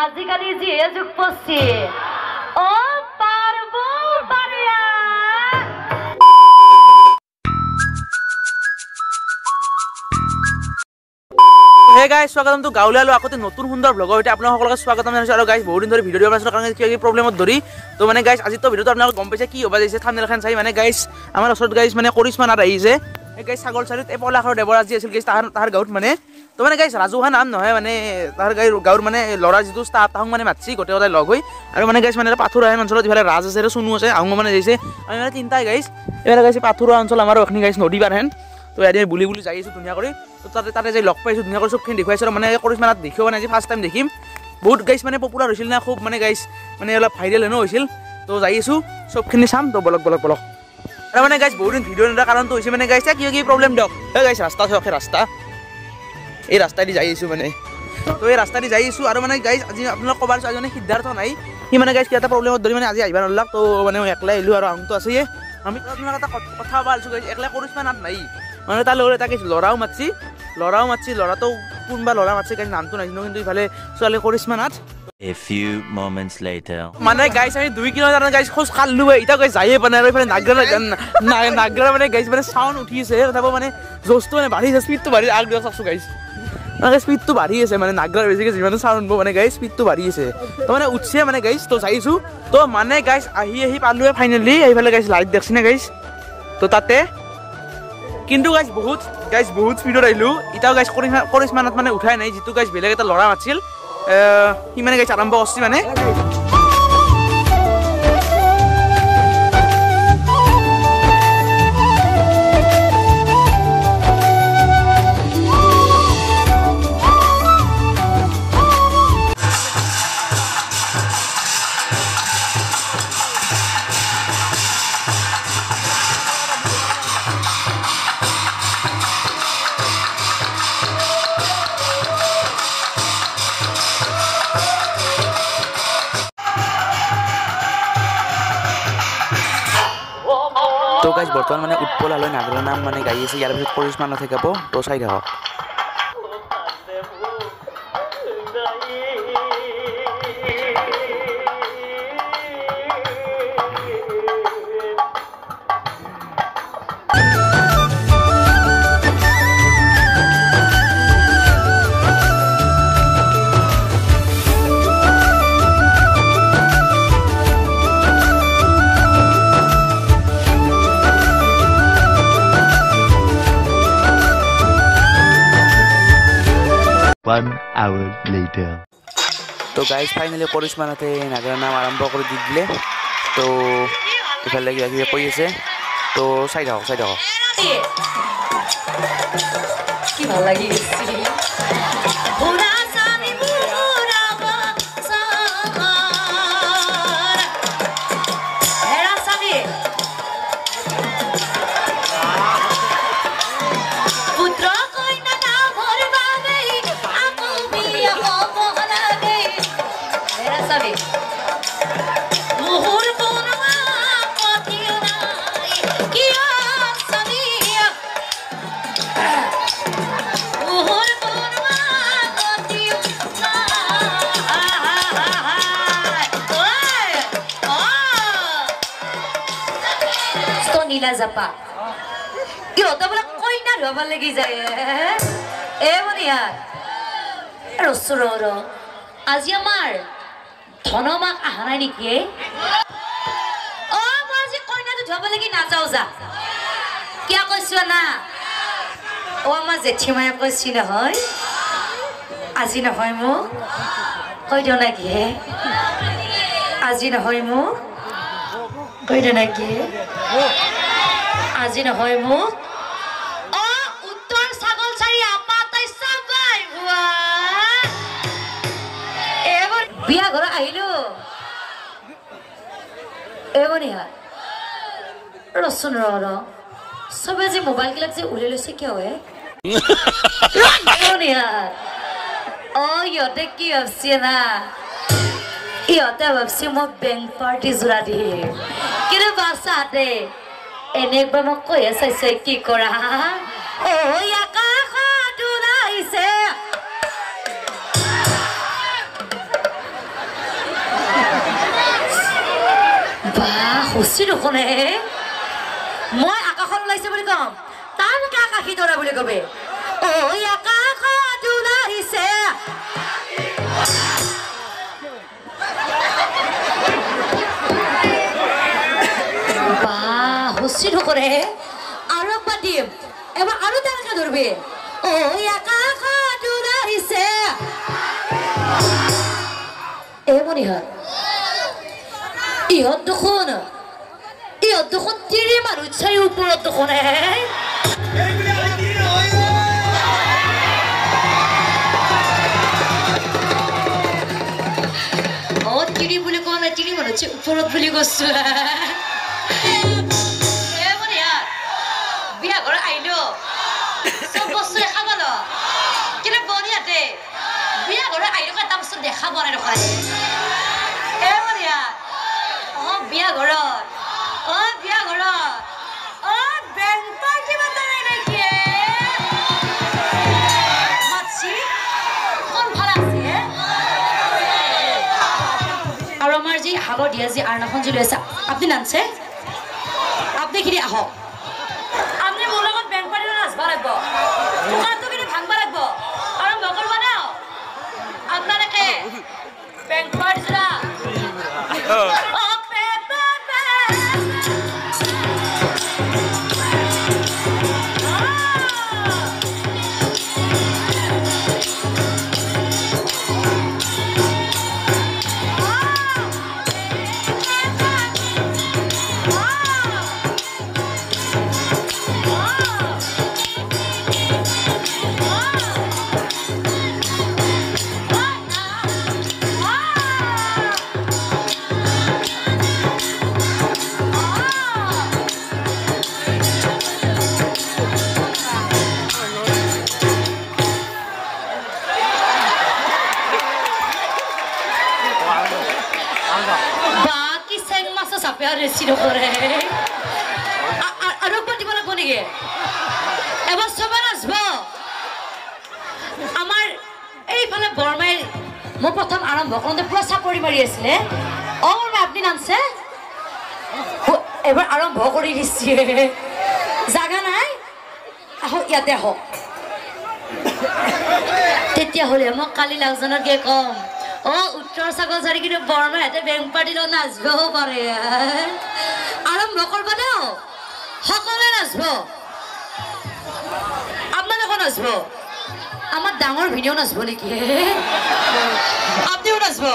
আজিকালি যিহে যুগ পড়ছে ও পাৰবো পাৰিয়া হে গাইস স্বাগতম তো গাউলিয়ালো আকতে নতুন সুন্দৰ ব্লগৰ এটা আপোনাক সকলোকে স্বাগতম জনাইছো আৰু গাইস বহুত দিন ধৰি ভিডিও বনাইছো কাৰণ কি প্ৰবলেমত ধৰি তো মানে গাইস আজি তো ভিডিওটো আপোনাক গম পাইছে কি হ'ব যাইছে থাম্বনেলখন চাই মানে গাইস আমাৰ ওচৰত গাইস মানে কৰিশ্মা নাথ আহিছে এই গাইস ছাগল চাৰিত এই পলাখৰ দেৱৰাজ আছিল গাইস তাহাৰ গাঁৱত মানে তো মানে গাইস ৰাজুহা নাম নহয় মানে তাহাৰ গাঁৱৰ মানে ল'ৰা যিটো ষ্টাফ তাহক মানে মাতছি গোটেইটা লগ হৈ আৰু মানে গাইস মানে পাথুৰা অঞ্চলত যিফালে ৰাজ আছে আৰু সুনু আছে আহোঁ মানে যাইছে আমি মানে তিনটাই গাইস এবাৰ গাইস পাথুৰা অঞ্চল আমাৰ অখনি গাইস নদী পাৰহেন তো এদিন বুলি যাই আছো ধুনীয়া কৰি তো তাতে যাই লগ পাইছোঁ ধুনীয়া কৰি চবখিনি দেখুৱাইছোঁ মানে কৰিশ্মা নাথ দেখিও মানে আজি ফাৰ্ষ্ট টাইম দেখিম বহুত গাইছ মানে পপুলাৰ হৈছিল না খুব মানে গাইছ মানে অলপ ভাইৰেল হেনো হৈছিল তো যাই আছোঁ চবখিনি চাম তো বলক আৰু মানে গাইছ বহুত দিন ভিডিঅ' নিদিয়াৰ কাৰণটো হৈছে মানে গাইছ কি প্ৰব্লেম দিয়ক এই গাইছ ৰাস্তা চাওক ৰাস্তা এই ৰাস্তাইদি যাই আছোঁ মানে তো এই ৰাস্তাইদি যাই আছোঁ আৰু মানে গাইছ আজি আপোনালোক ক'বাৰ এজনে সিদ্ধাৰ্থ নাই সি মানে গাইছ কিবা এটা প্ৰব্লেমত ধৰি মানে আজি আহিব নলাক তো মানে মই একলাই আহিলোঁ আৰু আহোঁতো আছেই আমি আপোনালোক এটা কথা পাতিছোঁ গাইছ একলাই কৰিশ্মা নাথ নাই মানে তাৰ লগত এটা ল'ৰাও মাতছি ল'ৰাটো কোনোবা ল'ৰা মাতছি গাইছ নামটো নাজানো কিন্তু ইফালে ছোৱালী Karishma Nath A few moments later মানে গাইছ আমি 2 কিলোমিটাৰ গাইছ খোজ কাঢ়লো এতিয়া গাইছ যায়ে পানে আৰু ইফালে নাগৰা মানে গাইছ মানে চাউণ্ড উঠিছে তথাপি মানে জোচটো মানে বাঢ়িছে স্পীডটো বাঢ়ি আগ দিয়া চাকছো গাইছ মানে স্পীডটো বাঢ়ি আছে মানে নাগৰাৰ বেছিকৈ যিমান চাউণ্ড মানে গাইছ স্পীডটো বাঢ়ি আছে তো মানে উঠছে মানে গাইছ তো যাইছোঁ তো মানে গাইছ আহি পালোৱে ফাইনেলি এইফালে গাইছ লাইট দেখছি না গাইছ তো তাতে কিন্তু গাইছ বহুত স্পীডত আহিলোঁ এতিয়াও গাইছ কৰিশ্মা নাথ মানে উঠাই নাই যিটো গাইছ বেলেগ এটা ল'ৰা মাতিছিল সি মানে গাইছ আৰম্ভ কৰিছে মানে তো গাইছ বৰ্তমান মানে উৎপল আলৈ নাগৰৰ নাম মানে গাই আছে ইয়াৰ পিছত কৰিশ্মা নাথ থাকিব তো চাই থাকক One hour later তো গাইছ ফাইনেলি কৰিশ্মা নাথে নাগৰৰ নাম আৰম্ভ কৰি দি দিলে তো ইফালে কিবা কিবি কৈ আছে তো চাই থাকক কি ভাল লাগি নীলা জাপা ইহঁতে বোলে কইনা ধুৱাব লাগি যায় বনিয়া ৰচৰ আজি আমাৰ ধনমাক অহা নাই নেকি মই আজি কইনাটো ধুৱাব লাগি নাযাওঁ যা কিয় কৈছো না আমাৰ জেঠীমায়ে কৈছি নহয় আজি নহয় মোক কৈ দিওঁ নেকি আজি নহয় মোক কৈ দিওঁ নেকি আজি নহয় মোক উত্তৰ ছাগল চাৰি আপা তাই চাবাই এবাৰ বিয়া ঘৰ আহিলো বনিয়া ৰচোন চবে যে মোবাইল গিলাক যে উলাই লৈছে কিয় বনিয়া ইহঁতে কি ভাবছে না ইহঁতে ভাবছি মই বেংক পাৰ্টি যোৰা দিয়ে কিন্তু বাচ্চাহঁতে এনে একবাৰ মোক কৈয়ে চাইছে কি কৰা ঐ আকাশত ওলাইছে বাহ হুচি নুশুনে মই আকাশত ওলাইছে বুলি কম তাৰকে আকাশী তৰা বুলি কবি ঐ আকাশত ওলাইছে বাহ হুচি নুশুনে আৰু একবাৰ দিম এবাৰ আৰু তেনেকে ধৰবি ঐ আকাশত ওলাইছে এই মনিহা ইহঁত দেখোন তিৰি মানুহ চাই ওপৰত দেখোন তিৰি বুলি কোৱা নাই তিৰি মানুহ চাই ওপৰত বুলি কৈছো বিয়া ঘৰ আহিলো চব বস্তু দেখা পালো কিন্তু বনিয়াতে বিয়া ঘৰ আহিলো এটা বস্তু দেখা পোৱা নাই ৰখাই বিয়া ঘৰত বিয়া ঘৰত বেংক পাৰ্টি মাতা নাই নেকি মাতছি কোন ভাল আছে আৰু আমাৰ যি হালধীয়া যি আৰ্ণাখন জ্বলি আছে আপুনি নানছে আপুনি খিনি আহক আপুনি মোৰ লগত বেংক পাৰ্টি নাচবা লাগিব দোকানটো কিন্তু ভাঙবা লাগিব আৰু মকৰ বনাও আপোনালোকে বেংক পাৰ্টি যোৰা আৰু পাতিব লাগিব নেকি এবাৰ চবে নাচব আমাৰ এইফালে বৰমাই মই প্ৰথম আৰম্ভ কৰোঁতে পুৰা চাপৰি মাৰি আছিলে বৰমাই আপুনি নাচছে এবাৰ আৰম্ভ কৰি দিছে জাগা নাই আহক ইয়াতে আহক তেতিয়াহ'লে মই কালি লাজনকে কম উত্তৰ চাগলঝাৰি কিন্তু বৰমাহঁতে বেংক পাৰ্টিত নাচবও পাৰে আৰম্ভ কৰিব দিওঁ সকলোৱে নাচব আপোনালোকে নাচব আমাৰ ডাঙৰ ভিনিও নাচব নেকি আপুনিও নাচব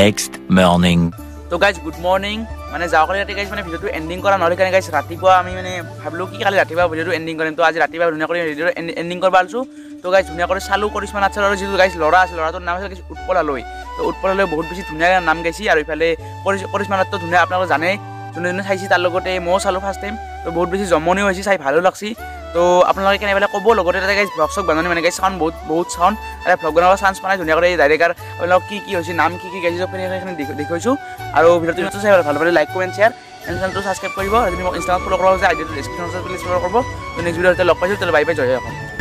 Next morning. তো গাইজ গুড মৰ্নিং মানে যাওঁকালি ৰাতি গাইজ মানে ভিডিঅ'টো এণ্ডিং কৰা নহ'লে কাৰণে গাইজ ৰাতিপুৱা আমি মানে ভাবিলোঁ কি কালি ৰাতিপুৱা ভিডিঅ'টো এণ্ডিং কৰিম তো আজি ৰাতিপুৱা ধুনীয়া কৰি ভিডিঅ'টো এণ্ডিং কৰিব পাৰিছোঁ তো গাইজ ধুনীয়া কৰি চালোঁ কৰিশ্মা নাথৰ আৰু যিটো গাইজ ল'ৰা আছে ল'ৰাটোৰ নাম আছিল উৎপলালৈ তো উৎপলালৈ বহুত বেছি ধুনীয়া নাম গাইছে আৰু ইফালে কৰিশ্মা নাথটো ধুনীয়া আপোনালোকে জানে যোনে যোনে চাইছে তাৰ লগতে ময়ো চালোঁ ফাৰ্ষ্ট টাইম তো বহুত বেছি জমনিও হৈছে চাই ভালো লাগছে তো আপোনালোকে কেনেবাকৈ ক'ব লগতে তাতে গাইজ ব্লগ চগ বান্ধনি মানে গাইজ চাউণ্ড বহুত চাউণ্ড আৰু ভ্লগ বনাব চান্স পোৱা নাই ধুনীয়া কৰি ডাইৰেক্ট আৰু আপোনালোক কি হৈছে নাম কি গাইছে চব সেইখিনি দেখুৱাইছোঁ আৰু ভিডিঅ'টো চাই ভাল পালে লাইক কমেণ্ট শ্বেয়াৰ চেনেলটো ছাবস্ক্ৰাইব কৰিব আৰু যদি মোক ইনষ্টাগ্ৰামত ফ'ল' কৰা হৈছে আইডিটো ডিছক্ৰিপশ্যনত প্লিজ ফ'ল' কৰিব তো নেক্সট ভিডিঅ'তে লগ পাইছোঁ তেতিয়াহ'লে বাই বাই জয় অসম।